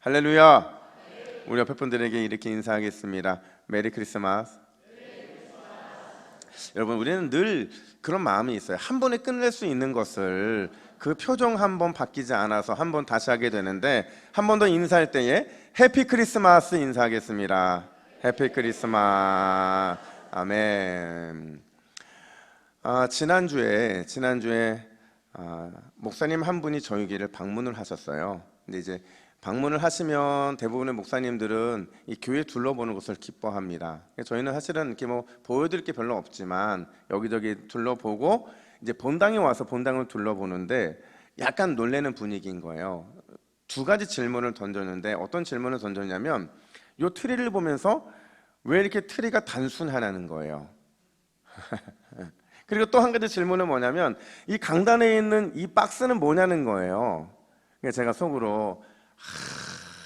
할렐루야. 우리 옆에 분들에게 이렇게 인사하겠습니다. 메리 크리스마스. 여러분, 우리는 늘 그런 마음이 있어요. 한 번에 끝낼 수 있는 것을 그 표정 한 번 바뀌지 않아서 한 번 다시 하게 되는데, 한 번 더 인사할 때에 해피 크리스마스 인사하겠습니다. 해피 크리스마스. 아멘. 지난주에 목사님 한 분이 저희 교회를 방문을 하셨어요. 근데 이제 방문을 하시면 대부분의 목사님들은 이 교회 둘러보는 것을 기뻐합니다. 저희는 사실은 이렇게 뭐 보여드릴 게 별로 없지만 여기저기 둘러보고 이제 본당에 와서 본당을 둘러보는데 약간 놀라는 분위기인 거예요. 두 가지 질문을 던졌는데, 어떤 질문을 던졌냐면 이 트리를 보면서 왜 이렇게 트리가 단순하냐는 거예요. 그리고 또 한 가지 질문은 뭐냐면 이 강단에 있는 이 박스는 뭐냐는 거예요. 제가 속으로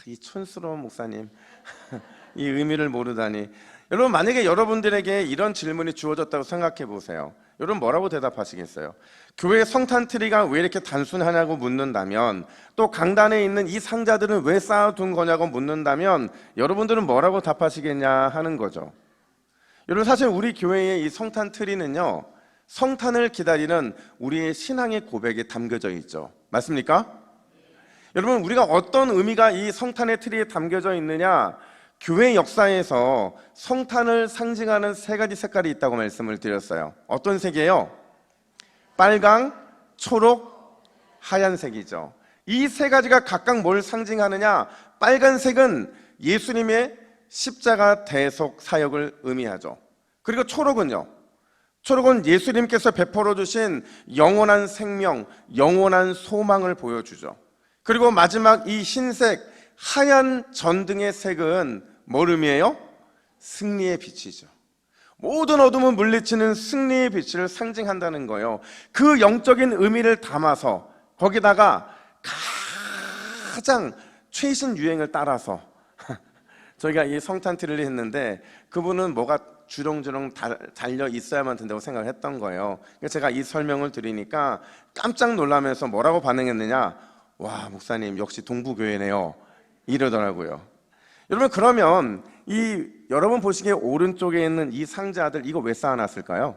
이 촌스러운 목사님 이 의미를 모르다니. 여러분, 만약에 여러분들에게 이런 질문이 주어졌다고 생각해 보세요. 여러분 뭐라고 대답하시겠어요? 교회 성탄 트리가 왜 이렇게 단순하냐고 묻는다면, 또 강단에 있는 이 상자들은 왜 쌓아둔 거냐고 묻는다면 여러분들은 뭐라고 답하시겠냐 하는 거죠. 여러분, 사실 우리 교회의 이 성탄 트리는요, 성탄을 기다리는 우리의 신앙의 고백에 담겨져 있죠. 맞습니까? 여러분, 우리가 어떤 의미가 이 성탄의 트리에 담겨져 있느냐? 교회 역사에서 성탄을 상징하는 세 가지 색깔이 있다고 말씀을 드렸어요. 어떤 색이에요? 빨강, 초록, 하얀색이죠. 이 세 가지가 각각 뭘 상징하느냐? 빨간색은 예수님의 십자가 대속 사역을 의미하죠. 그리고 초록은요? 초록은 예수님께서 베풀어 주신 영원한 생명, 영원한 소망을 보여주죠. 그리고 마지막 이 흰색, 하얀 전등의 색은 뭘 의미해요? 승리의 빛이죠. 모든 어둠을 물리치는 승리의 빛을 상징한다는 거예요. 그 영적인 의미를 담아서 거기다가 가장 최신 유행을 따라서 저희가 이 성탄 트리를 했는데, 그분은 뭐가 주렁주렁 달려 있어야만 된다고 생각을 했던 거예요. 그래서 제가 이 설명을 드리니까 깜짝 놀라면서 뭐라고 반응했느냐? 와, 목사님 역시 동부교회네요, 이러더라고요. 여러분, 그러면 이 여러분 보시기에 오른쪽에 있는 이 상자들, 이거 왜 쌓아놨을까요?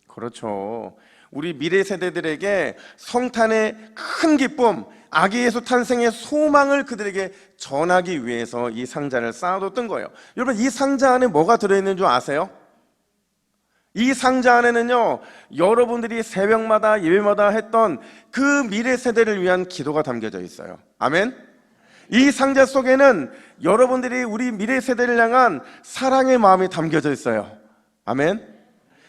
그렇죠. 우리 미래 세대들에게 성탄의 큰 기쁨, 아기 예수 탄생의 소망을 그들에게 전하기 위해서 이 상자를 쌓아뒀던 거예요. 여러분, 이 상자 안에 뭐가 들어있는 줄 아세요? 이 상자 안에는요, 여러분들이 새벽마다 예배마다 했던 그 미래 세대를 위한 기도가 담겨져 있어요. 아멘. 이 상자 속에는 여러분들이 우리 미래 세대를 향한 사랑의 마음이 담겨져 있어요. 아멘.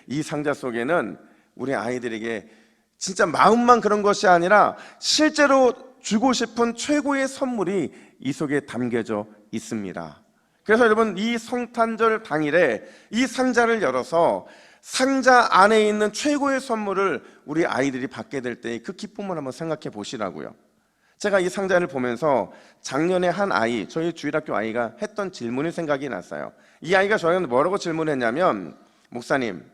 이 상자 속에는 우리 아이들에게 진짜 마음만 그런 것이 아니라 실제로 주고 싶은 최고의 선물이 이 속에 담겨져 있습니다. 그래서 여러분, 이 성탄절 당일에 이 상자를 열어서 상자 안에 있는 최고의 선물을 우리 아이들이 받게 될 때의 그 기쁨을 한번 생각해 보시라고요. 제가 이 상자를 보면서 작년에 한 아이, 저희 주일학교 아이가 했던 질문이 생각이 났어요. 이 아이가 저희한테 뭐라고 질문했냐면, 목사님,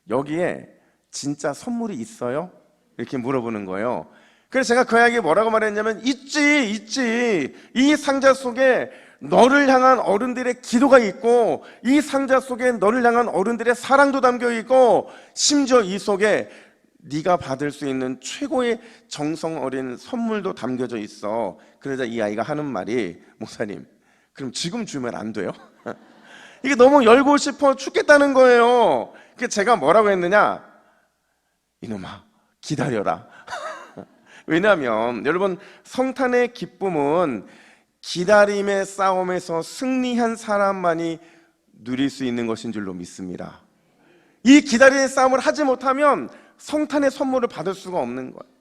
여기에 진짜 선물이 있어요? 이렇게 물어보는 거예요. 그래서 제가 그 아이에게 뭐라고 말했냐면, 있지. 이 상자 속에 너를 향한 어른들의 기도가 있고, 이 상자 속에 너를 향한 어른들의 사랑도 담겨 있고, 심지어 이 속에 네가 받을 수 있는 최고의 정성 어린 선물도 담겨져 있어. 그러자 이 아이가 하는 말이, 목사님, 그럼 지금 주면 안 돼요? 이게 너무 열고 싶어 죽겠다는 거예요. 그래서 제가 뭐라고 했느냐? 이놈아, 기다려라. 왜냐하면 여러분, 성탄의 기쁨은 기다림의 싸움에서 승리한 사람만이 누릴 수 있는 것인 줄로 믿습니다. 이 기다림의 싸움을 하지 못하면 성탄의 선물을 받을 수가 없는 거예요.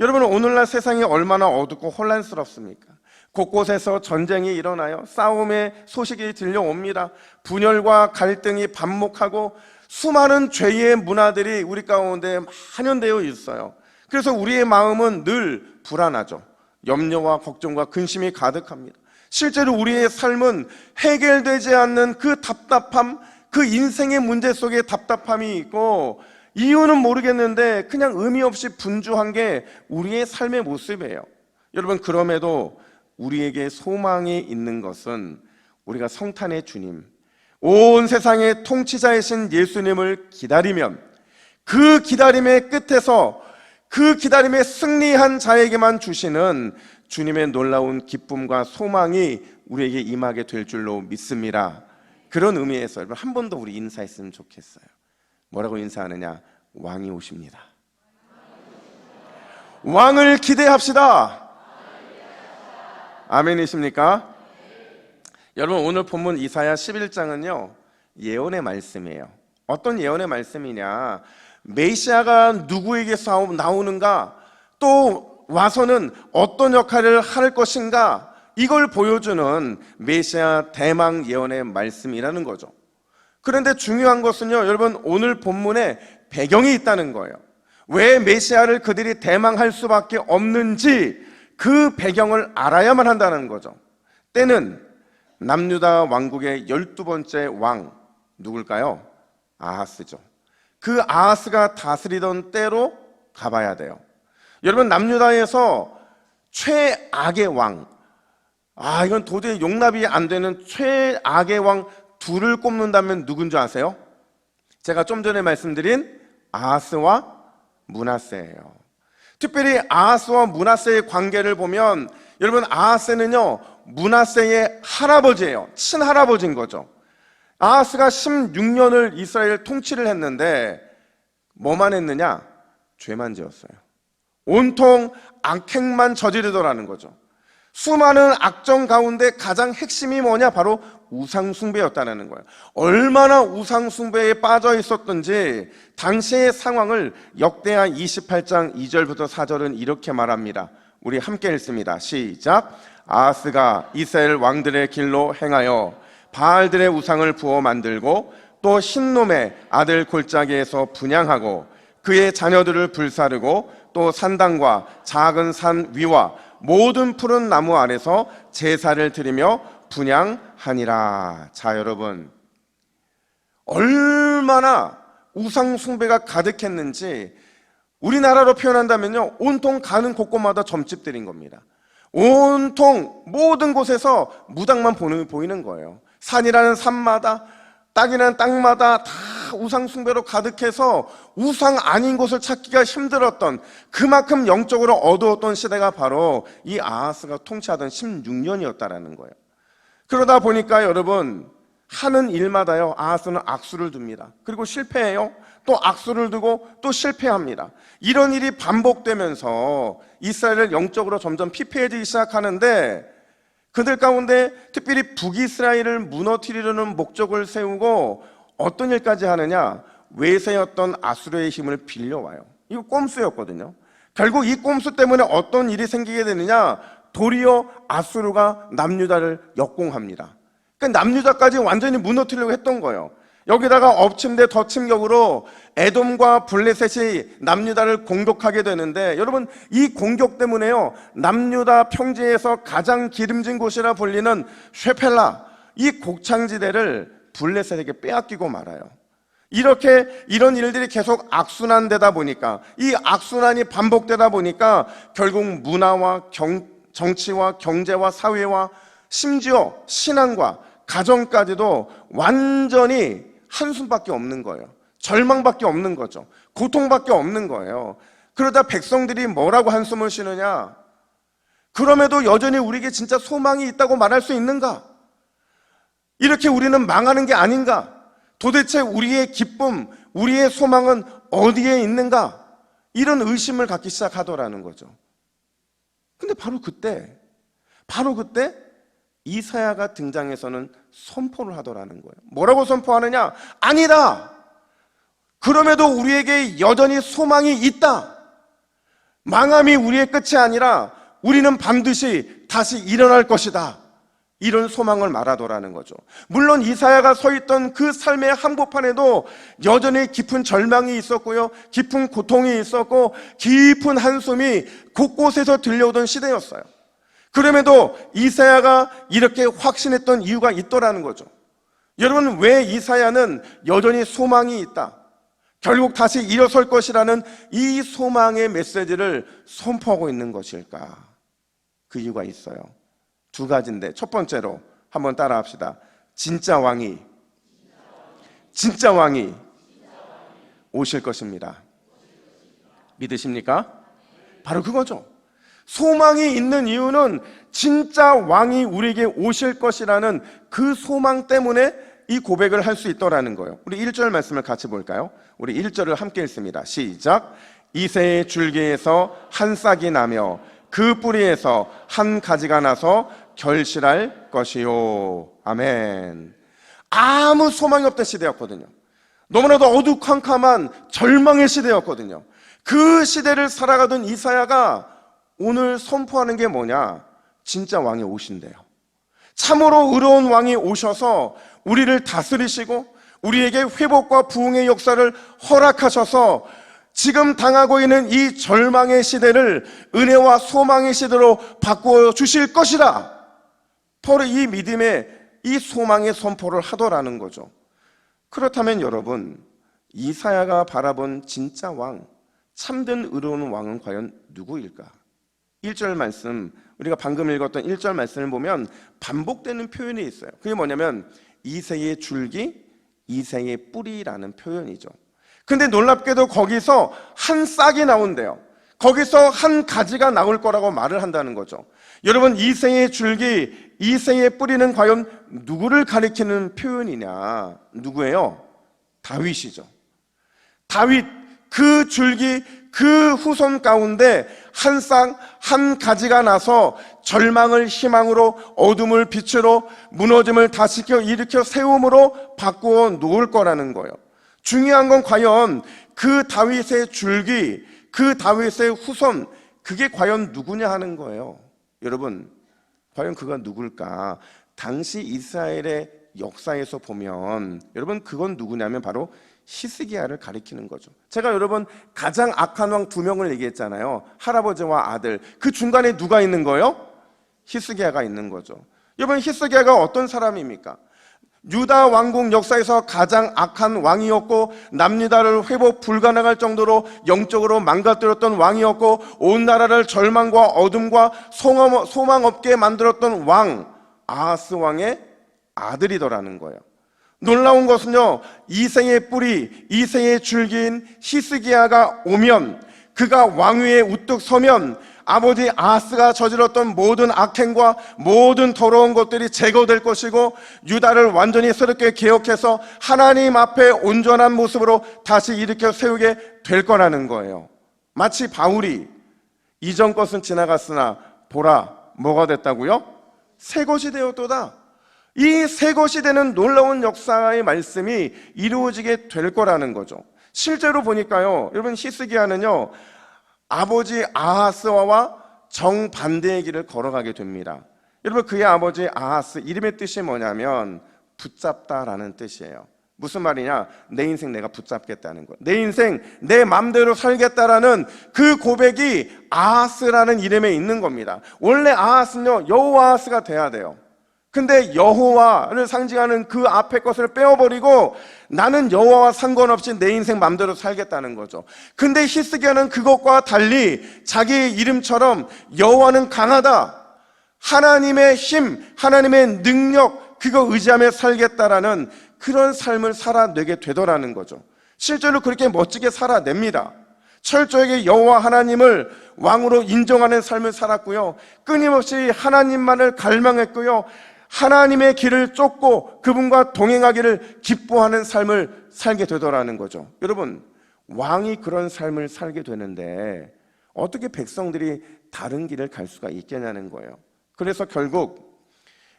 여러분, 오늘날 세상이 얼마나 어둡고 혼란스럽습니까? 곳곳에서 전쟁이 일어나요. 싸움의 소식이 들려옵니다. 분열과 갈등이 반복하고 수많은 죄의 문화들이 우리 가운데 만연되어 있어요. 그래서 우리의 마음은 늘 불안하죠. 염려와 걱정과 근심이 가득합니다. 실제로 우리의 삶은 해결되지 않는 그 답답함, 그 인생의 문제 속에 답답함이 있고, 이유는 모르겠는데 그냥 의미 없이 분주한 게 우리의 삶의 모습이에요. 여러분, 그럼에도 우리에게 소망이 있는 것은 우리가 성탄의 주님, 온 세상의 통치자이신 예수님을 기다리면 그 기다림의 끝에서 그 기다림에 승리한 자에게만 주시는 주님의 놀라운 기쁨과 소망이 우리에게 임하게 될 줄로 믿습니다. 그런 의미에서 여러분 한 번 더 우리 인사했으면 좋겠어요. 뭐라고 인사하느냐? 왕이 오십니다. 왕을 기대합시다. 아멘이십니까? 여러분 오늘 본문 이사야 11장은요 예언의 말씀이에요. 어떤 예언의 말씀이냐? 메시아가 누구에게서 나오는가, 또 와서는 어떤 역할을 할 것인가, 이걸 보여주는 메시아 대망 예언의 말씀이라는 거죠. 그런데 중요한 것은요 여러분 오늘 본문에 배경이 있다는 거예요. 왜 메시아를 그들이 대망할 수밖에 없는지 그 배경을 알아야만 한다는 거죠. 때는 남유다 왕국의 12번째 왕, 누굴까요? 아하스죠. 그 아하스가 다스리던 때로 가봐야 돼요. 여러분 남유다에서 최악의 왕, 이건 도저히 용납이 안 되는 최악의 왕 둘을 꼽는다면 누군지 아세요? 제가 좀 전에 말씀드린 아하스와 므낫세예요. 특별히 아하스와 므낫세의 관계를 보면 여러분 아하스는요 므낫세의 할아버지예요. 친할아버지인 거죠. 아하스가 16년을 이스라엘 통치를 했는데 뭐만 했느냐? 죄만 지었어요. 온통 악행만 저지르더라는 거죠. 수많은 악정 가운데 가장 핵심이 뭐냐? 바로 우상숭배였다는 거예요. 얼마나 우상숭배에 빠져 있었던지 당시의 상황을 역대하 28장 2절부터 4절은 이렇게 말합니다. 우리 함께 읽습니다. 시작. 아하스가 이스라엘 왕들의 길로 행하여 바알들의 우상을 부어 만들고 또 흰놈의 아들 골짜기에서 분향하고 그의 자녀들을 불사르고 또 산당과 작은 산 위와 모든 푸른 나무 아래서 제사를 드리며 분향하니라. 자 여러분 얼마나 우상 숭배가 가득했는지 우리나라로 표현한다면요 온통 가는 곳곳마다 점집들인 겁니다. 온통 모든 곳에서 무당만 보이는 거예요. 산이라는 산마다 땅이라는 땅마다 다 우상 숭배로 가득해서 우상 아닌 곳을 찾기가 힘들었던, 그만큼 영적으로 어두웠던 시대가 바로 이 아하스가 통치하던 16년이었다라는 거예요. 그러다 보니까 여러분 하는 일마다요 아하스는 악수를 둡니다. 그리고 실패해요. 또 악수를 두고 또 실패합니다. 이런 일이 반복되면서 이스라엘을 영적으로 점점 피폐해지기 시작하는데 그들 가운데 특별히 북이스라엘을 무너뜨리려는 목적을 세우고 어떤 일까지 하느냐? 외세였던 아수르의 힘을 빌려와요. 이거 꼼수였거든요. 결국 이 꼼수 때문에 어떤 일이 생기게 되느냐? 도리어 아수르가 남유다를 역공합니다. 그러니까 남유다까지 완전히 무너뜨리려고 했던 거예요. 여기다가 엎침대 덧침격으로 에돔과 블레셋이 남유다를 공격하게 되는데 여러분 이 공격 때문에요 남유다 평지에서 가장 기름진 곳이라 불리는 쉐펠라, 이 곡창지대를 블레셋에게 빼앗기고 말아요. 이런 일들이 계속 악순환되다 보니까, 이 악순환이 반복되다 보니까 결국 문화와 정치와 경제와 사회와 심지어 신앙과 가정까지도 완전히 한숨밖에 없는 거예요. 절망밖에 없는 거죠. 고통밖에 없는 거예요. 그러다 백성들이 뭐라고 한숨을 쉬느냐? 그럼에도 여전히 우리에게 진짜 소망이 있다고 말할 수 있는가? 이렇게 우리는 망하는 게 아닌가? 도대체 우리의 기쁨, 우리의 소망은 어디에 있는가? 이런 의심을 갖기 시작하더라는 거죠. 근데 바로 그때 이사야가 등장해서는 선포를 하더라는 거예요. 뭐라고 선포하느냐? 아니다! 그럼에도 우리에게 여전히 소망이 있다! 망함이 우리의 끝이 아니라 우리는 반드시 다시 일어날 것이다! 이런 소망을 말하더라는 거죠. 물론 이사야가 서 있던 그 삶의 한복판에도 여전히 깊은 절망이 있었고요, 깊은 고통이 있었고, 깊은 한숨이 곳곳에서 들려오던 시대였어요. 그럼에도 이사야가 이렇게 확신했던 이유가 있더라는 거죠. 여러분 왜 이사야는 여전히 소망이 있다, 결국 다시 일어설 것이라는 이 소망의 메시지를 선포하고 있는 것일까? 그 이유가 있어요. 두 가지인데, 첫 번째로 한번 따라 합시다. 진짜 왕이 오실 것입니다. 믿으십니까? 바로 그거죠. 소망이 있는 이유는 진짜 왕이 우리에게 오실 것이라는 그 소망 때문에 이 고백을 할 수 있더라는 거예요. 우리 1절 말씀을 같이 볼까요? 우리 1절을 함께 읽습니다. 시작. 이새의 줄기에서 한 싹이 나며 그 뿌리에서 한 가지가 나서 결실할 것이요. 아멘. 아무 소망이 없던 시대였거든요. 너무나도 어두컴컴한 절망의 시대였거든요. 그 시대를 살아가던 이사야가 오늘 선포하는 게 뭐냐? 진짜 왕이 오신대요. 참으로 의로운 왕이 오셔서 우리를 다스리시고 우리에게 회복과 부흥의 역사를 허락하셔서 지금 당하고 있는 이 절망의 시대를 은혜와 소망의 시대로 바꾸어 주실 것이라. 바로 이 믿음의, 이 소망의 선포를 하더라는 거죠. 그렇다면 여러분, 이사야가 바라본 진짜 왕, 참된 의로운 왕은 과연 누구일까? 1절 말씀, 우리가 방금 읽었던 1절 말씀을 보면 반복되는 표현이 있어요. 그게 뭐냐면 이새의 줄기, 이새의 뿌리라는 표현이죠. 근데 놀랍게도 거기서 한 싹이 나온대요. 거기서 한 가지가 나올 거라고 말을 한다는 거죠. 여러분, 이새의 줄기, 이새의 뿌리는 과연 누구를 가리키는 표현이냐? 누구예요? 다윗이죠. 다윗, 그 줄기, 그 후손 가운데 한 쌍, 한 가지가 나서 절망을 희망으로, 어둠을 빛으로, 무너짐을 다시 일으켜 세움으로 바꾸어 놓을 거라는 거예요. 중요한 건 과연 그 다윗의 줄기, 그 다윗의 후손, 그게 과연 누구냐 하는 거예요. 여러분, 과연 그가 누굴까? 당시 이스라엘의 역사에서 보면 여러분, 그건 누구냐면 바로 히스기야를 가리키는 거죠. 제가 여러분 가장 악한 왕 두 명을 얘기했잖아요. 할아버지와 아들. 그 중간에 누가 있는 거예요? 히스기야가 있는 거죠. 여러분, 히스기야가 어떤 사람입니까? 유다 왕국 역사에서 가장 악한 왕이었고 남유다를 회복 불가능할 정도로 영적으로 망가뜨렸던 왕이었고 온 나라를 절망과 어둠과 소망 없게 만들었던 왕, 아하스 왕의 아들이더라는 거예요. 놀라운 것은요, 이새의 뿌리, 이새의 줄기인 히스기야가 오면, 그가 왕위에 우뚝 서면 아버지 아하스가 저질렀던 모든 악행과 모든 더러운 것들이 제거될 것이고 유다를 완전히 새롭게 개혁해서 하나님 앞에 온전한 모습으로 다시 일으켜 세우게 될 거라는 거예요. 마치 바울이 이전 것은 지나갔으나 보라, 뭐가 됐다고요? 새 것이 되었도다. 이 새 것이 되는 놀라운 역사의 말씀이 이루어지게 될 거라는 거죠. 실제로 보니까요, 여러분, 히스기야는요 아버지 아하스와 정반대의 길을 걸어가게 됩니다. 여러분, 그의 아버지 아하스, 이름의 뜻이 뭐냐면 붙잡다라는 뜻이에요. 무슨 말이냐? 내 인생 내가 붙잡겠다는 거예요. 내 인생 내 맘대로 살겠다라는 그 고백이 아하스라는 이름에 있는 겁니다. 원래 아하스는요 여호아하스가 돼야 돼요. 근데 여호와를 상징하는 그 앞에 것을 빼어버리고 나는 여호와와 상관없이 내 인생 맘대로 살겠다는 거죠. 근데 히스기야는 그것과 달리 자기의 이름처럼 여호와는 강하다, 하나님의 힘, 하나님의 능력, 그거 의지하며 살겠다라는 그런 삶을 살아내게 되더라는 거죠. 실제로 그렇게 멋지게 살아냅니다. 철저하게 여호와 하나님을 왕으로 인정하는 삶을 살았고요, 끊임없이 하나님만을 갈망했고요, 하나님의 길을 쫓고 그분과 동행하기를 기뻐하는 삶을 살게 되더라는 거죠. 여러분, 왕이 그런 삶을 살게 되는데 어떻게 백성들이 다른 길을 갈 수가 있겠냐는 거예요. 그래서 결국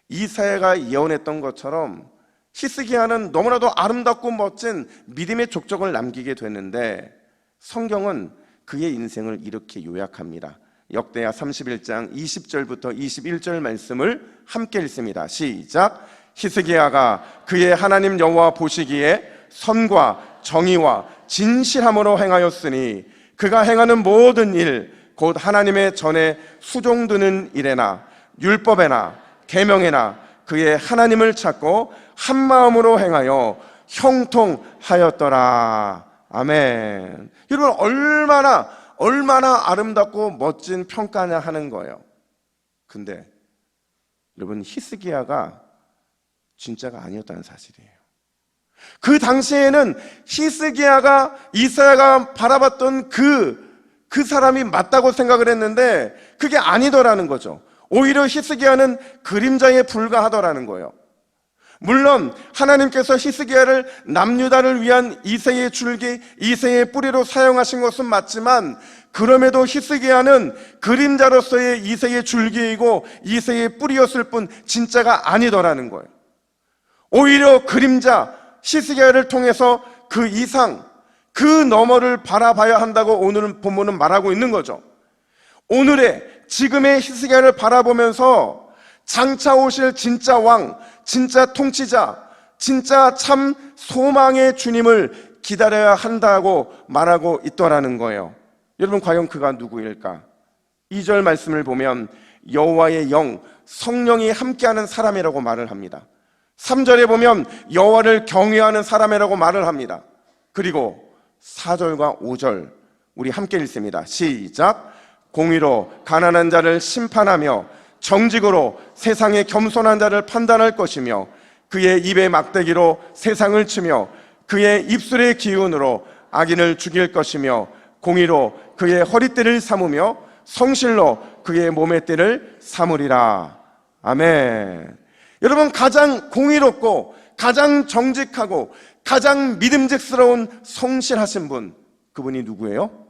이사야가 예언했던 것처럼 히스기야는 너무나도 아름답고 멋진 믿음의 족적을 남기게 되는데 성경은 그의 인생을 이렇게 요약합니다. 역대하 31장 20절부터 21절 말씀을 함께 읽습니다. 시작. 히스기야가 그의 하나님 여호와 보시기에 선과 정의와 진실함으로 행하였으니 그가 행하는 모든 일 곧 하나님의 전에 수종드는 일에나 율법에나 계명에나 그의 하나님을 찾고 한 마음으로 행하여 형통하였더라. 아멘. 여러분, 얼마나 아름답고 멋진 평가냐 하는 거예요. 근데 여러분, 히스기야가 진짜가 아니었다는 사실이에요. 그 당시에는 히스기야가 이사야가 바라봤던 그 사람이 맞다고 생각을 했는데 그게 아니더라는 거죠. 오히려 히스기야는 그림자에 불과하더라는 거예요. 물론 하나님께서 히스기야를 남유다를 위한 이새의 줄기, 이새의 뿌리로 사용하신 것은 맞지만 그럼에도 히스기야는 그림자로서의 이새의 줄기이고 이새의 뿌리였을 뿐 진짜가 아니더라는 거예요. 오히려 그림자, 히스기야를 통해서 그 이상, 그 너머를 바라봐야 한다고 오늘 본문은 말하고 있는 거죠. 오늘의 지금의 히스기야를 바라보면서 장차 오실 진짜 왕, 진짜 통치자, 진짜 참 소망의 주님을 기다려야 한다고 말하고 있더라는 거예요. 여러분, 과연 그가 누구일까? 2절 말씀을 보면 여호와의 영, 성령이 함께하는 사람이라고 말을 합니다. 3절에 보면 여호와를 경외하는 사람이라고 말을 합니다. 그리고 4절과 5절 우리 함께 읽습니다. 시작. 공의로 가난한 자를 심판하며 정직으로 세상의 겸손한 자를 판단할 것이며 그의 입의 막대기로 세상을 치며 그의 입술의 기운으로 악인을 죽일 것이며 공의로 그의 허리띠를 삼으며 성실로 그의 몸의 띠를 삼으리라. 아멘. 여러분, 가장 공의롭고 가장 정직하고 가장 믿음직스러운 성실하신 분, 그분이 누구예요?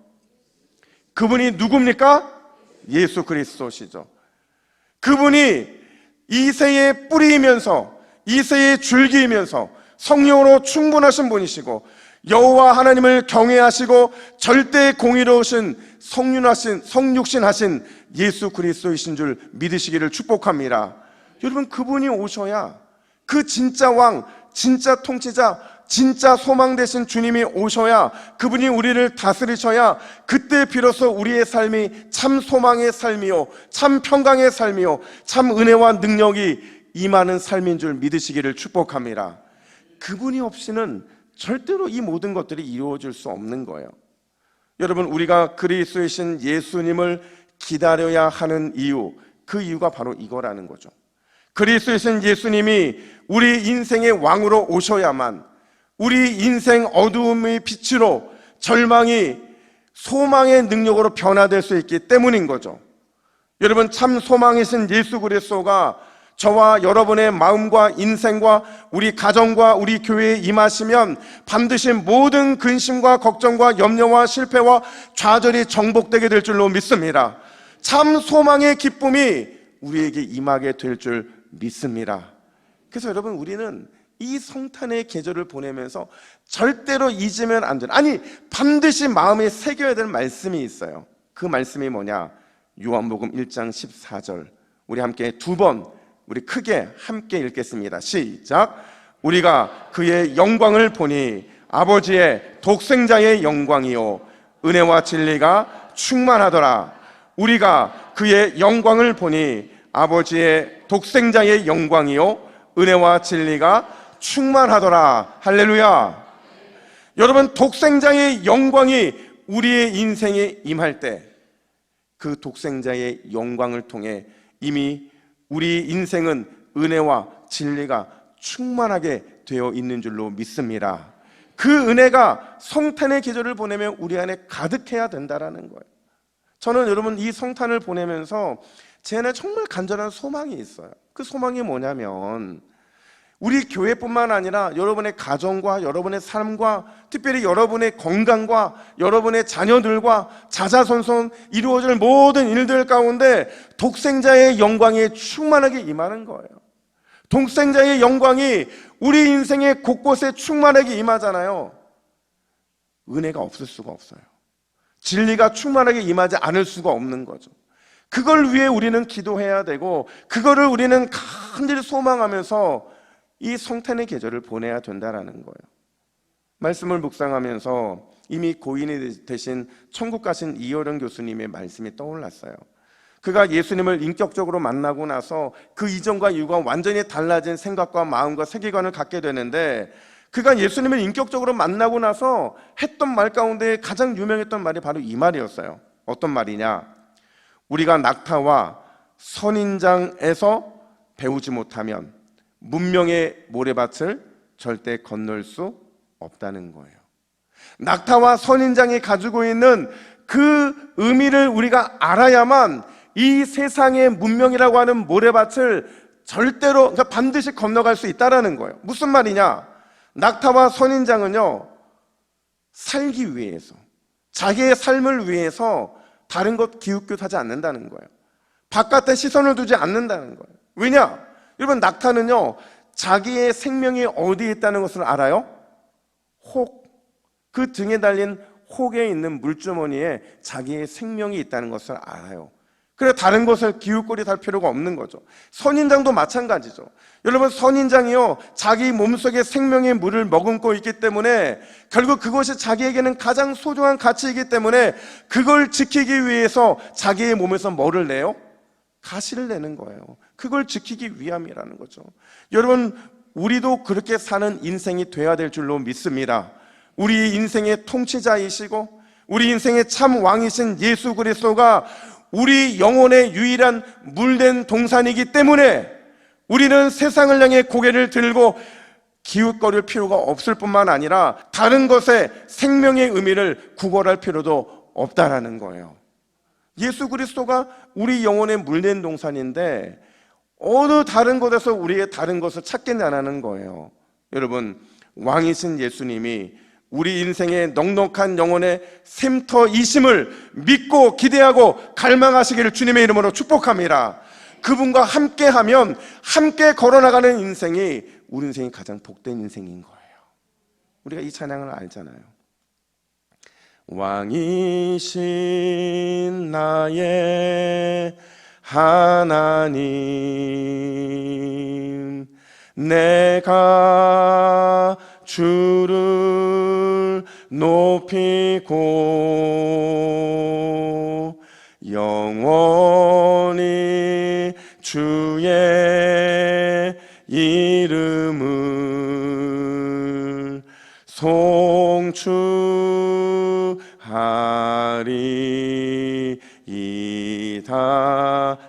그분이 누굽니까? 예수 그리스도시죠. 그분이 이새의 뿌리이면서 이새의 줄기이면서 성령으로 충분하신 분이시고 여호와 하나님을 경외하시고 절대 공의로우신 성육신하신 예수 그리스도이신 줄 믿으시기를 축복합니다. 여러분, 그분이 오셔야, 그 진짜 왕, 진짜 통치자, 진짜 소망 되신 주님이 오셔야, 그분이 우리를 다스리셔야 그때 비로소 우리의 삶이 참 소망의 삶이요, 참 평강의 삶이요, 참 은혜와 능력이 임하는 삶인 줄 믿으시기를 축복합니다. 그분이 없이는 절대로 이 모든 것들이 이루어질 수 없는 거예요. 여러분, 우리가 그리스도이신 예수님을 기다려야 하는 이유, 그 이유가 바로 이거라는 거죠. 그리스도이신 예수님이 우리 인생의 왕으로 오셔야만 우리 인생 어두움의 빛으로 절망이 소망의 능력으로 변화될 수 있기 때문인 거죠. 여러분, 참 소망이신 예수 그리스도가 저와 여러분의 마음과 인생과 우리 가정과 우리 교회에 임하시면 반드시 모든 근심과 걱정과 염려와 실패와 좌절이 정복되게 될 줄로 믿습니다. 참 소망의 기쁨이 우리에게 임하게 될 줄 믿습니다. 그래서 여러분, 우리는 이 성탄의 계절을 보내면서 절대로 잊으면 안 되는, 아니 반드시 마음에 새겨야 될 말씀이 있어요. 그 말씀이 뭐냐? 요한복음 1장 14절 우리 함께 두 번 우리 크게 함께 읽겠습니다. 시작. 우리가 그의 영광을 보니 아버지의 독생자의 영광이요 은혜와 진리가 충만하더라. 우리가 그의 영광을 보니 아버지의 독생자의 영광이요 은혜와 진리가 충만하더라. 할렐루야. 여러분, 독생자의 영광이 우리의 인생에 임할 때 그 독생자의 영광을 통해 이미 우리 인생은 은혜와 진리가 충만하게 되어 있는 줄로 믿습니다. 그 은혜가 성탄의 계절을 보내면 우리 안에 가득해야 된다는 거예요. 저는 여러분, 이 성탄을 보내면서 제 안에 정말 간절한 소망이 있어요. 그 소망이 뭐냐면 우리 교회뿐만 아니라 여러분의 가정과 여러분의 삶과 특별히 여러분의 건강과 여러분의 자녀들과 자자손손 이루어질 모든 일들 가운데 독생자의 영광이 충만하게 임하는 거예요. 독생자의 영광이 우리 인생의 곳곳에 충만하게 임하잖아요. 은혜가 없을 수가 없어요. 진리가 충만하게 임하지 않을 수가 없는 거죠. 그걸 위해 우리는 기도해야 되고 그거를 우리는 간절히 소망하면서 이 성탄의 계절을 보내야 된다는 거예요. 말씀을 묵상하면서 이미 고인이 되신 천국 가신 이효령 교수님의 말씀이 떠올랐어요. 그가 예수님을 인격적으로 만나고 나서 그 이전과 이후가 완전히 달라진 생각과 마음과 세계관을 갖게 되는데, 그가 예수님을 인격적으로 만나고 나서 했던 말 가운데 가장 유명했던 말이 바로 이 말이었어요. 어떤 말이냐? 우리가 낙타와 선인장에서 배우지 못하면 문명의 모래밭을 절대 건널 수 없다는 거예요. 낙타와 선인장이 가지고 있는 그 의미를 우리가 알아야만 이 세상의 문명이라고 하는 모래밭을 절대로, 그러니까 반드시 건너갈 수 있다는 거예요. 무슨 말이냐? 낙타와 선인장은요, 살기 위해서, 자기의 삶을 위해서 다른 것 기웃기웃하지 않는다는 거예요. 바깥에 시선을 두지 않는다는 거예요. 왜냐? 여러분, 낙타는요, 자기의 생명이 어디에 있다는 것을 알아요? 혹, 그 등에 달린 혹에 있는 물주머니에 자기의 생명이 있다는 것을 알아요. 그래, 다른 것을 기웃거리할 필요가 없는 거죠. 선인장도 마찬가지죠. 여러분, 선인장이요, 자기 몸속에 생명의 물을 머금고 있기 때문에 결국 그것이 자기에게는 가장 소중한 가치이기 때문에 그걸 지키기 위해서 자기의 몸에서 뭐를 내요? 가시를 내는 거예요. 그걸 지키기 위함이라는 거죠. 여러분, 우리도 그렇게 사는 인생이 돼야 될 줄로 믿습니다. 우리 인생의 통치자이시고 우리 인생의 참 왕이신 예수 그리스도가 우리 영혼의 유일한 물된 동산이기 때문에 우리는 세상을 향해 고개를 들고 기웃거릴 필요가 없을 뿐만 아니라 다른 것에 생명의 의미를 구걸할 필요도 없다라는 거예요. 예수 그리스도가 우리 영혼의 물된 동산인데 어느 다른 곳에서 우리의 다른 것을 찾겠냐는 거예요. 여러분, 왕이신 예수님이 우리 인생의 넉넉한 영혼의 샘터이심을 믿고 기대하고 갈망하시기를 주님의 이름으로 축복합니다. 그분과 함께하면 함께 걸어나가는 인생이 우리 인생이 가장 복된 인생인 거예요. 우리가 이 찬양을 알잖아요. 왕이신 나의 하나님, 내가 주를 높이고 영원히 주의 이름을 송축하리이다.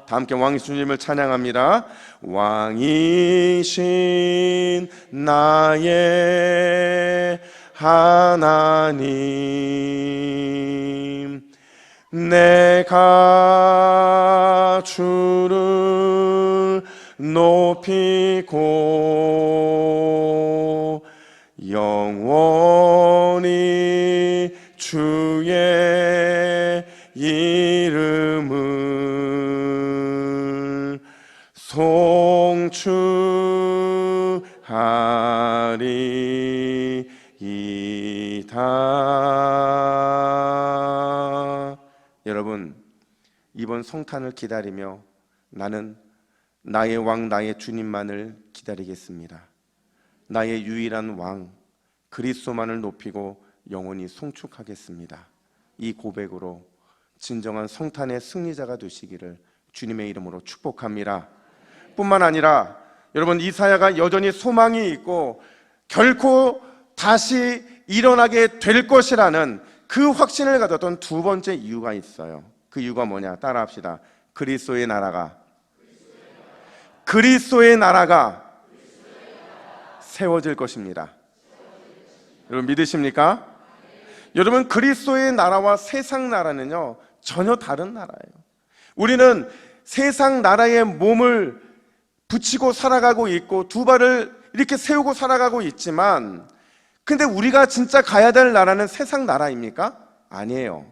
다 함께 왕이신 주님을 찬양합니다. 왕이신 나의 하나님, 내가 주를 높이고 영원히 주의 이름을 송축하리이다. 여러분, 이번 성탄을 기다리며 나는 나의 왕, 나의 주님만을 기다리겠습니다. 나의 유일한 왕 그리스도만을 높이고 영원히 송축하겠습니다. 이 고백으로 진정한 성탄의 승리자가 되시기를 주님의 이름으로 축복합니다. 뿐만 아니라 여러분, 이사야가 여전히 소망이 있고 결코 다시 일어나게 될 것이라는 그 확신을 가졌던 두 번째 이유가 있어요. 그 이유가 뭐냐? 따라합시다. 그리스도의 나라가 세워질 것입니다. 여러분, 믿으십니까? 여러분, 그리스도의 나라와 세상 나라는요, 전혀 다른 나라예요. 우리는 세상 나라의 몸을 붙이고 살아가고 있고 두 발을 이렇게 세우고 살아가고 있지만, 근데 우리가 진짜 가야 될 나라는 세상 나라입니까? 아니에요.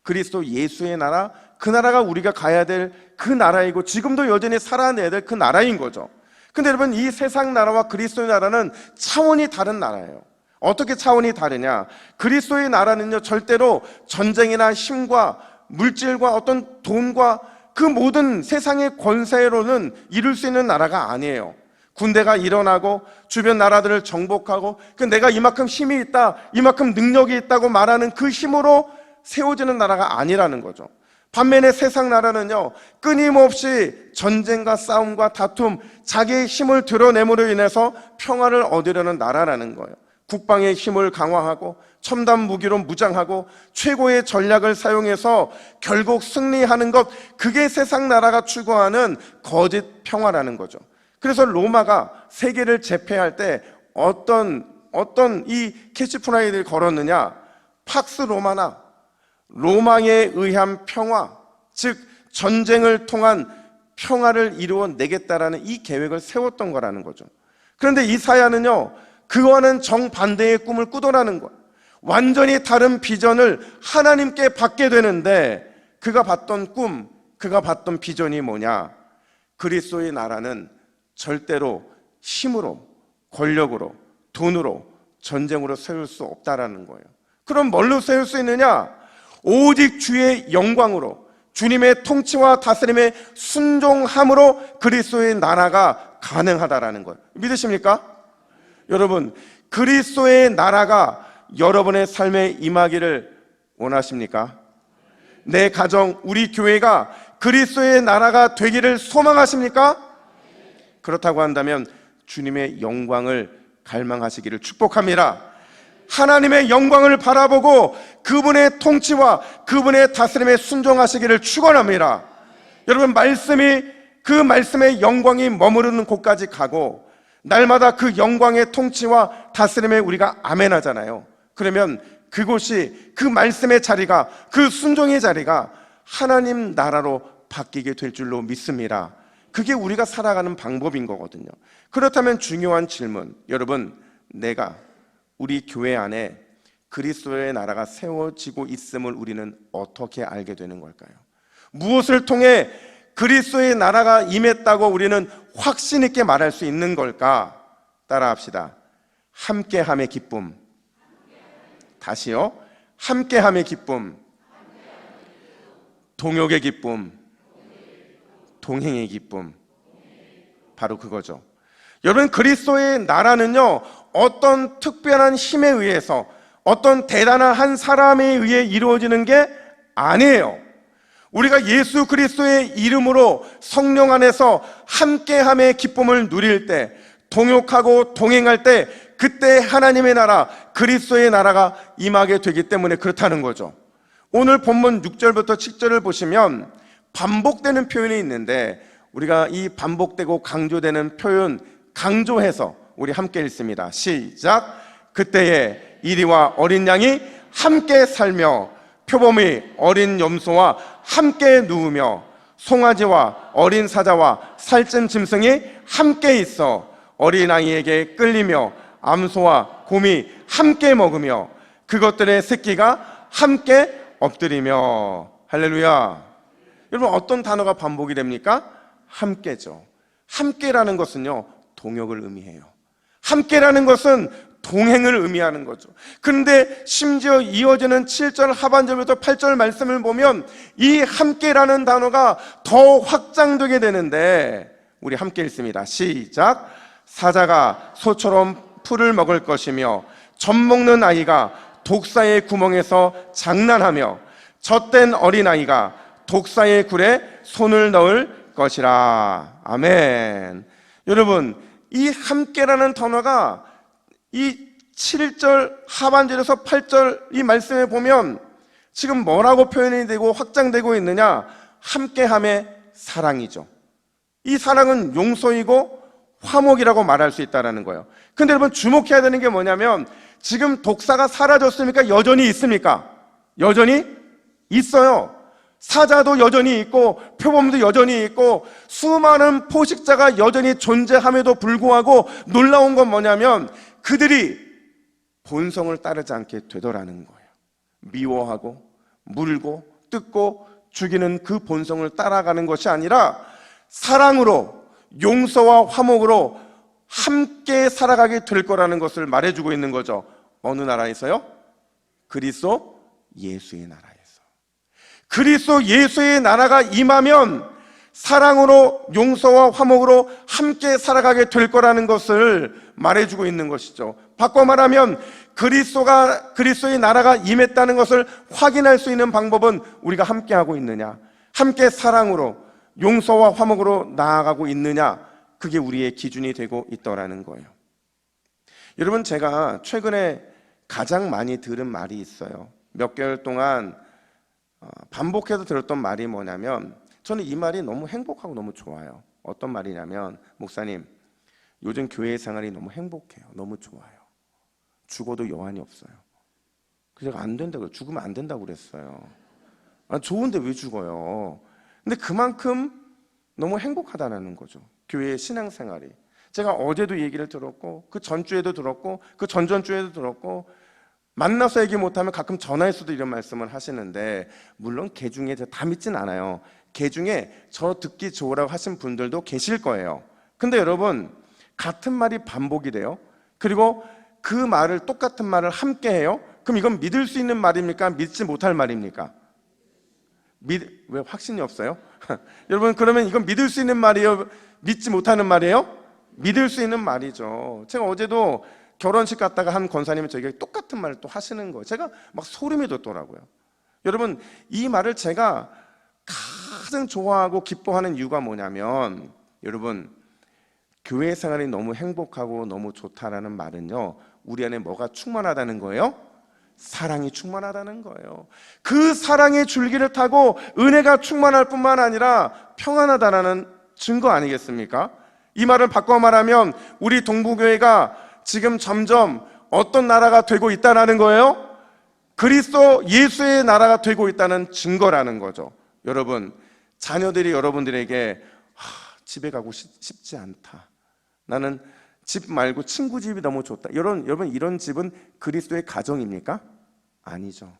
그리스도 예수의 나라, 그 나라가 우리가 가야 될 그 나라이고 지금도 여전히 살아내야 될 그 나라인 거죠. 근데 여러분, 이 세상 나라와 그리스도의 나라는 차원이 다른 나라예요. 어떻게 차원이 다르냐? 그리스도의 나라는요, 절대로 전쟁이나 힘과 물질과 어떤 돈과 그 모든 세상의 권세로는 이룰 수 있는 나라가 아니에요. 군대가 일어나고 주변 나라들을 정복하고 내가 이만큼 힘이 있다, 이만큼 능력이 있다고 말하는 그 힘으로 세워지는 나라가 아니라는 거죠. 반면에 세상 나라는요, 끊임없이 전쟁과 싸움과 다툼, 자기의 힘을 드러냄으로 인해서 평화를 얻으려는 나라라는 거예요. 국방의 힘을 강화하고 첨단 무기로 무장하고 최고의 전략을 사용해서 결국 승리하는 것, 그게 세상 나라가 추구하는 거짓 평화라는 거죠. 그래서 로마가 세계를 제패할 때 어떤 이 캐치프라이드를 걸었느냐? 팍스 로마나, 로마에 의한 평화, 즉 전쟁을 통한 평화를 이루어내겠다라는 이 계획을 세웠던 거라는 거죠. 그런데 이사야는요, 그거와는 정반대의 꿈을 꾸더라는 거예요. 완전히 다른 비전을 하나님께 받게 되는데, 그가 봤던 꿈, 그가 봤던 비전이 뭐냐? 그리스도의 나라는 절대로 힘으로, 권력으로, 돈으로, 전쟁으로 세울 수 없다라는 거예요. 그럼 뭘로 세울 수 있느냐? 오직 주의 영광으로, 주님의 통치와 다스림에 순종함으로 그리스도의 나라가 가능하다라는 거예요. 믿으십니까? 여러분, 그리스도의 나라가 여러분의 삶에 임하기를 원하십니까? 내 가정, 우리 교회가 그리스도의 나라가 되기를 소망하십니까? 그렇다고 한다면 주님의 영광을 갈망하시기를 축복합니다. 하나님의 영광을 바라보고 그분의 통치와 그분의 다스림에 순종하시기를 축원합니다. 여러분, 그 말씀의 영광이 머무르는 곳까지 가고 날마다 그 영광의 통치와 다스림에 우리가 아멘하잖아요. 그러면 그곳이, 그 말씀의 자리가, 그 순종의 자리가 하나님 나라로 바뀌게 될 줄로 믿습니다. 그게 우리가 살아가는 방법인 거거든요. 그렇다면 중요한 질문, 여러분, 내가 우리 교회 안에 그리스도의 나라가 세워지고 있음을 우리는 어떻게 알게 되는 걸까요? 무엇을 통해 그리스도의 나라가 임했다고 우리는 확신 있게 말할 수 있는 걸까? 따라합시다. 함께함의 기쁨. 다시요. 함께함의 기쁨. 동역의 기쁨. 동행의 기쁨. 바로 그거죠. 여러분, 그리스도의 나라는요, 어떤 특별한 힘에 의해서, 어떤 대단한 한 사람에 의해 이루어지는 게 아니에요. 우리가 예수 그리스도의 이름으로 성령 안에서 함께함의 기쁨을 누릴 때, 동역하고 동행할 때, 그때 하나님의 나라, 그리스도의 나라가 임하게 되기 때문에 그렇다는 거죠. 오늘 본문 6절부터 7절을 보시면 반복되는 표현이 있는데, 우리가 이 반복되고 강조되는 표현 강조해서 우리 함께 읽습니다. 시작. 그때에 이리와 어린 양이 함께 살며 표범이 어린 염소와 함께 누우며 송아지와 어린 사자와 살찐 짐승이 함께 있어 어린아이에게 끌리며 암소와 곰이 함께 먹으며 그것들의 새끼가 함께 엎드리며. 할렐루야. 여러분, 어떤 단어가 반복이 됩니까? 함께죠. 함께라는 것은요, 동역을 의미해요. 함께라는 것은 동행을 의미하는 거죠. 그런데 심지어 이어지는 7절 하반절부터 8절 말씀을 보면 이 함께라는 단어가 더 확장되게 되는데, 우리 함께 읽습니다. 시작. 사자가 소처럼 풀을 먹을 것이며 젖 먹는 아이가 독사의 구멍에서 장난하며 젖된 어린아이가 독사의 굴에 손을 넣을 것이라. 아멘. 여러분, 이 함께라는 단어가 이 7절 하반절에서 8절 이 말씀에 보면 지금 뭐라고 표현이 되고 확장되고 있느냐? 함께함의 사랑이죠. 이 사랑은 용서이고 화목이라고 말할 수 있다는 거예요. 근데 여러분, 주목해야 되는 게 뭐냐면, 지금 독사가 사라졌습니까? 여전히 있습니까? 여전히 있어요. 사자도 여전히 있고 표범도 여전히 있고 수많은 포식자가 여전히 존재함에도 불구하고 놀라운 건 뭐냐면, 그들이 본성을 따르지 않게 되더라는 거예요. 미워하고 물고 뜯고 죽이는 그 본성을 따라가는 것이 아니라 사랑으로, 용서와 화목으로 함께 살아가게 될 거라는 것을 말해주고 있는 거죠. 어느 나라에서요? 그리스도 예수의 나라에서. 그리스도 예수의 나라가 임하면 사랑으로, 용서와 화목으로 함께 살아가게 될 거라는 것을 말해주고 있는 것이죠. 바꿔 말하면 그리스도의 나라가 임했다는 것을 확인할 수 있는 방법은 우리가 함께 하고 있느냐, 함께 사랑으로, 용서와 화목으로 나아가고 있느냐, 그게 우리의 기준이 되고 있더라는 거예요. 여러분, 제가 최근에 가장 많이 들은 말이 있어요. 몇 개월 동안 반복해서 들었던 말이 뭐냐면, 저는 이 말이 너무 행복하고 너무 좋아요. 어떤 말이냐면, 목사님, 요즘 교회 생활이 너무 행복해요. 너무 좋아요. 죽어도 여한이 없어요. 그래서 안 된다고, 죽으면 안 된다고 그랬어요. 좋은데 왜 죽어요? 근데 그만큼 너무 행복하다는 거죠. 교회의 신앙생활이. 제가 어제도 얘기를 들었고, 그 전주에도 들었고, 그 전전주에도 들었고, 만나서 얘기 못하면 가끔 전화에서도 이런 말씀을 하시는데, 물론 개 중에 다 믿진 않아요. 개 중에 저 듣기 좋으라고 하신 분들도 계실 거예요. 근데 여러분, 같은 말이 반복이 돼요. 그리고 그 말을, 똑같은 말을 함께 해요. 그럼 이건 믿을 수 있는 말입니까? 믿지 못할 말입니까? 왜 확신이 없어요? 여러분, 그러면 이건 믿을 수 있는 말이에요? 믿지 못하는 말이에요? 믿을 수 있는 말이죠. 제가 어제도 결혼식 갔다가 한 권사님이 저에게 똑같은 말을 또 하시는 거예요. 제가 막 소름이 돋더라고요. 여러분, 이 말을 제가 가장 좋아하고 기뻐하는 이유가 뭐냐면, 여러분, 교회 생활이 너무 행복하고 너무 좋다라는 말은요, 우리 안에 뭐가 충만하다는 거예요? 사랑이 충만하다는 거예요. 그 사랑의 줄기를 타고 은혜가 충만할 뿐만 아니라 평안하다라는 증거 아니겠습니까? 이 말을 바꿔 말하면 우리 동부교회가 지금 점점 어떤 나라가 되고 있다는 거예요? 그리스도 예수의 나라가 되고 있다는 증거라는 거죠. 여러분, 자녀들이 여러분들에게 집에 가고 싶지 않다, 나는 집 말고 친구 집이 너무 좋다, 여러분 이런 집은 그리스도의 가정입니까? 아니죠.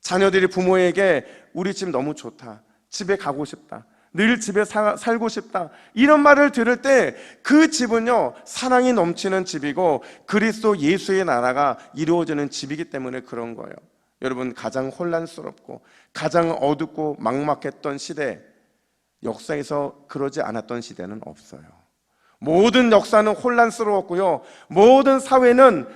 자녀들이 부모에게 우리 집 너무 좋다, 집에 가고 싶다, 늘 집에 살고 싶다, 이런 말을 들을 때 그 집은요, 사랑이 넘치는 집이고 그리스도 예수의 나라가 이루어지는 집이기 때문에 그런 거예요. 여러분, 가장 혼란스럽고 가장 어둡고 막막했던 시대, 역사에서 그러지 않았던 시대는 없어요. 모든 역사는 혼란스러웠고요, 모든 사회는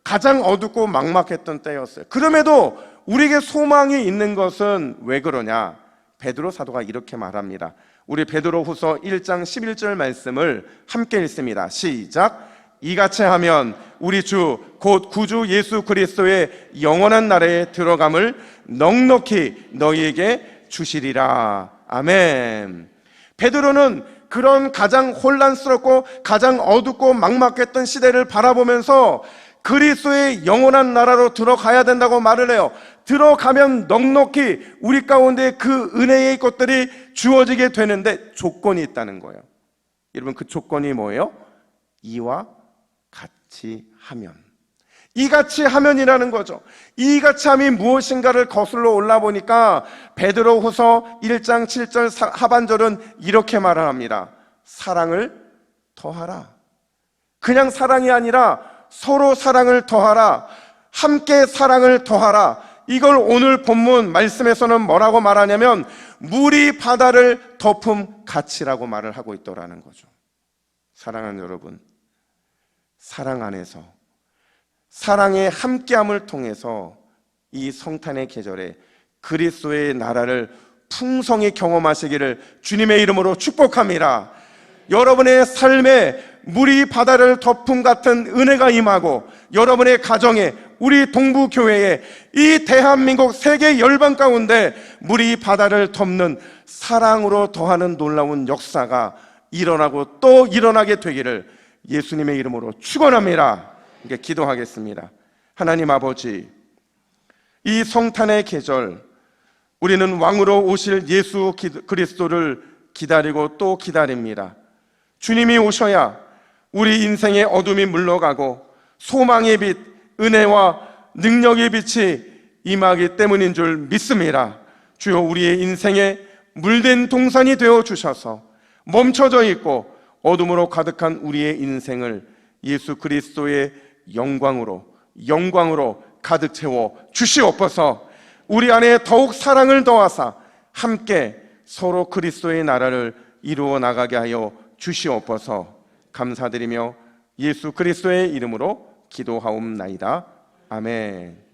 가장 어둡고 막막했던 때였어요. 그럼에도 우리에게 소망이 있는 것은 왜 그러냐? 베드로 사도가 이렇게 말합니다. 우리 베드로후서 1장 11절 말씀을 함께 읽습니다. 시작. 이같이 하면 우리 주 곧 구주 예수 그리스도의 영원한 나라에 들어감을 넉넉히 너희에게 주시리라. 아멘. 베드로는 그런 가장 혼란스럽고 가장 어둡고 막막했던 시대를 바라보면서 그리스도의 영원한 나라로 들어가야 된다고 말을 해요. 들어가면 넉넉히 우리 가운데 그 은혜의 것들이 주어지게 되는데 조건이 있다는 거예요. 여러분, 그 조건이 뭐예요? 이와 같이 하면. 이같이 하면이라는 거죠. 이같이 함이 무엇인가를 거슬러 올라 보니까 베드로후서 1장 7절 하반절은 이렇게 말을 합니다. 사랑을 더하라. 그냥 사랑이 아니라 서로 사랑을 더하라. 함께 사랑을 더하라. 이걸 오늘 본문 말씀에서는 뭐라고 말하냐면 물이 바다를 덮음 같이라고 말을 하고 있더라는 거죠. 사랑하는 여러분, 사랑 안에서, 사랑의 함께함을 통해서 이 성탄의 계절에 그리스도의 나라를 풍성히 경험하시기를 주님의 이름으로 축복합니다. 여러분의 삶에 물이 바다를 덮음 같은 은혜가 임하고 여러분의 가정에, 우리 동부교회에, 이 대한민국 세계 열방 가운데 물이 바다를 덮는 사랑으로 더하는 놀라운 역사가 일어나고 또 일어나게 되기를 예수님의 이름으로 축원합니다. 이렇게 기도하겠습니다. 하나님 아버지, 이 성탄의 계절, 우리는 왕으로 오실 예수 그리스도를 기다리고 또 기다립니다. 주님이 오셔야 우리 인생의 어둠이 물러가고 소망의 빛, 은혜와 능력의 빛이 임하기 때문인 줄 믿습니다. 주여, 우리의 인생에 물된 동산이 되어 주셔서 멈춰져 있고 어둠으로 가득한 우리의 인생을 예수 그리스도의 영광으로 가득 채워 주시옵소서. 우리 안에 더욱 사랑을 더하사 함께 서로 그리스도의 나라를 이루어 나가게 하여 주시옵소서. 감사드리며 예수 그리스도의 이름으로 기도하옵나이다. 아멘.